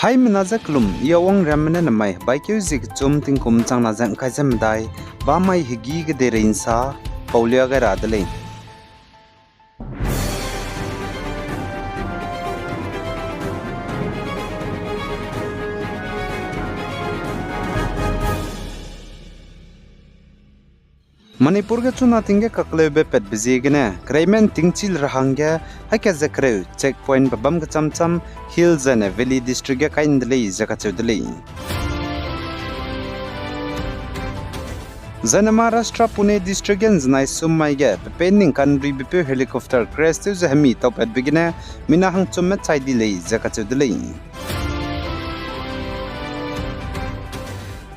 Hai menazaklum yawang ramene namai baikyu zik chum tingkum chang nazang kaizam dai ba mai higi gederin sa paulia ga radale Manipur ga chuna tinge kaklebe pet bizigene kraimen tingchil rahangya hakya zakreu checkpoint babam ga chamcham hills and valley district ga kindly zakachudli Zana Maharashtra Pune district gen znai summai ga pending country bipe helicopter crash tu zahmi top at begine minahang chummet chaidi lei zakachudli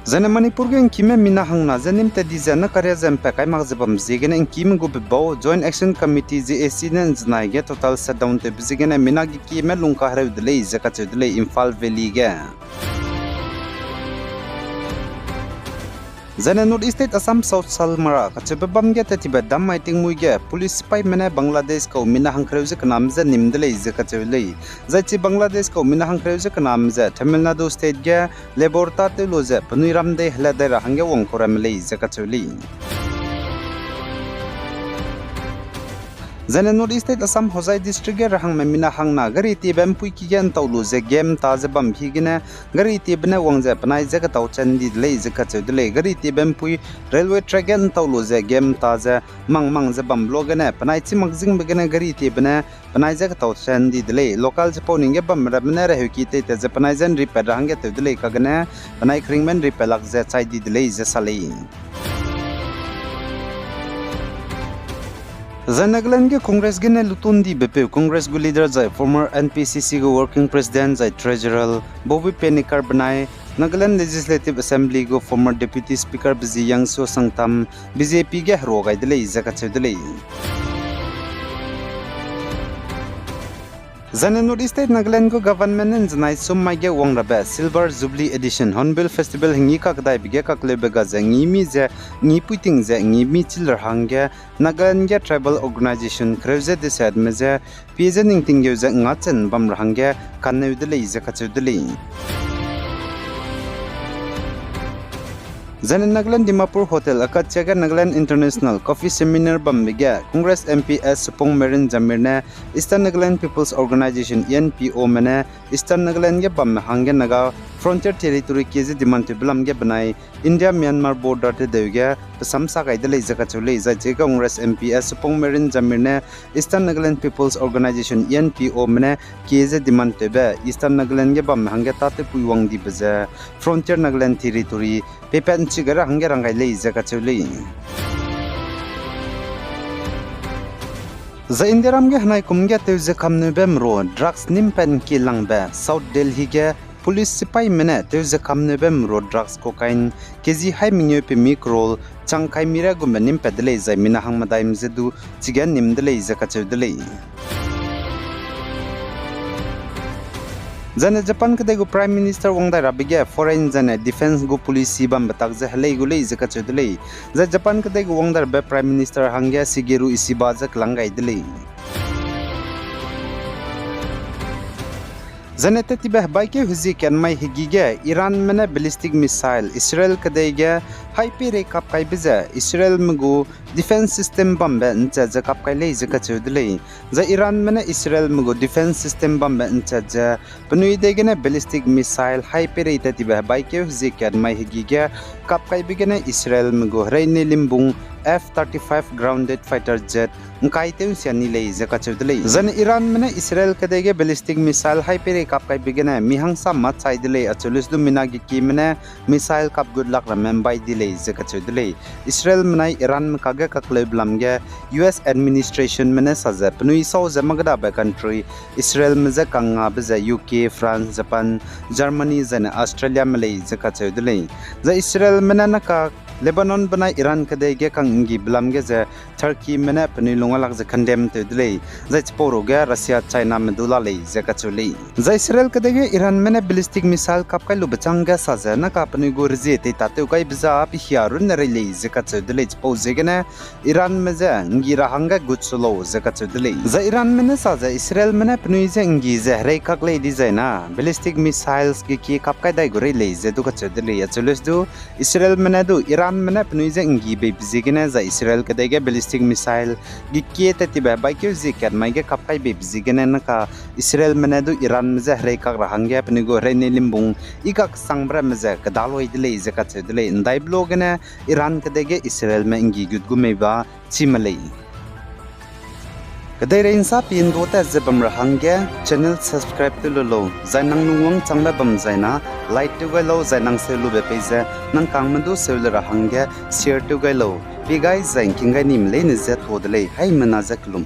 Zana Manipur gen kime minahang na zanim te di zana karya zampe kai magzabam zigene in kim go bebo joint action committee ZAC nen znai ge total shutdown te bizigene minagi kime lungka harew dlei zakachudli Imphal Valley ga Zana North State Assam South Salmara kachebam ge tatiba dam miting muige police pai mena Bangladesh ko minahang kreuze kanamza nimdlei zakachulei zaichi Bangladesh ko minahang kreuze kanamza Tamil Nadu state ge laborta te loze panuiram de hladai rahangge wongkoramlei zakachulei Zana North State Assam Hosai district ge rahang memina hang na gari ti bam pui ki gen tawlu ze game ta ze bam higine gari ti bna wangze panai ze ka taw chandi lei ze ka chudle gari ti bam pui railway track gen tawlu ze game ta ze mang ze bam blogene panai chi magzing begene gari ti bna panai ze ka taw chandi lei local je poning ge bam rabna re ki te ze panai zen repair rahang ge tawle ka gane panai kringmen repair lak ze chai di lei ze salei Zanaglan ke Congress gene lutundi BP Congress gu leader zai former NPCC gu working president zai treasurer Bobby Penikar banai Nagaland Legislative Assembly gu former deputy speaker Bizi Yangso Sangtam BJP ge hro gai dele zakachudle Zana North State Nagaland gu government en znai summai ge wangrabe Silver Jubilee Edition Hornbill Festival hingi ka kadai bige ka klebe ga zangi mi ze ngi puiting ze ngi mi chil hangge Nagaland ge tribal organization kreuze de sad meze pizening tingge ze ngachen bam hangge kanneudle zakachudle Zana Nagaland Dimapur Hotel Akatchaga Nagaland International Coffee Seminar Bambiga Congress MPS Supong Merin Jamirne Eastern Nagaland People's Organization NPO Mene Eastern Nagaland ge bam hange naga frontier territory kezi dimante blam ge banai India Myanmar border te deuge samsa gaidele zakachule zaje Congress MPS Supong Merin Jamirne Eastern Nagaland People's Organization NPO Mene kezi dimante be Eastern Nagaland ge bam hange tate puiwang di baza frontier Nagaland territory pepen chigara hange rangai lei zakachule Za Indiram ge hanai kumge teuze kamnu bemro drugs nimpen kilang be South Delhi ge police sipai mene teuze kamnu bemro drugs cocaine kezi hai minyo pe mikrol changkai mira gumbe nimpedle zai minahang madaim zedu chigan nimdle zakachudle Zana Japan kade go Prime Minister Wangda Rabige Foreign Zana Defense go Police bam batak ze halei go lei zakachudle za Japan kade go Wangda be Prime Minister hangya Shigeru Ishiba jak langai dle Zana tetibah baike huzi kan mai higige Iran mena ballistic missile Israel kade ge hype re kap kai biza Israel mgu defense system bambe ncha ja kap kai lei zakachudle za Iran mena Israel mgu defense system bambe ncha ja panui de gene ballistic missile hype re tetibah baike huzi kan mai higige kap kai bigene Israel mgu reine limbung F-35 grounded fighter jet ngai te siani lei zakachudle zan Iran mena Israel kadege ballistic missile hype re kap kai bigene mihang sa mat sai dile achulis du minagi ki mena missile kap good luck remember dile zakachudle Israel mena Iran kaga kakle blamge US administration mena saza pnui so zamagda ba country Israel meza kanga beza UK France Japan Germany zan Australia malay zakachudle za Israel mena naka Lebanon bana Iran kadege kang ingi blamge je Turkey mena pani longalak je condemn to delay zai chporo ge Russia China medula le je kachuli zai Israel kadege Iran mena ballistic missile kap kai lu bachanga sa je na ka pani go rje te ta te kai bza pi hiarun na rele je kachudele chpo je gena Iran me je ingi rahanga gutsulo je kachudele zai Iran mena sa je Israel mena pani je ingi je rei kak le designa ballistic missiles ki kap kai dai go rele je du kachudele ya chulus du Israel mena du Iran mena pnuize ingi be bizigena za Israel kadege ballistic missile gikkie tatiba baikyo zikat maige kapkai be bizigena naka Israel mena du Iran meza hrei kak rahangya pnigo rene limbung ikak sangbra meza kadaloi dile zakat dile ndai blogena Iran kadege Israel me ingi gudgumeba chimalei kadai rein sa pin do ta zebam rahangya channel subscribe to lo zainang nungwang changba bam zaina like to lo zainang se lu be page nang kangmandu se lu rahangya share to lo bi guys zain kinga nim le ne zet hodle hai mana zaklum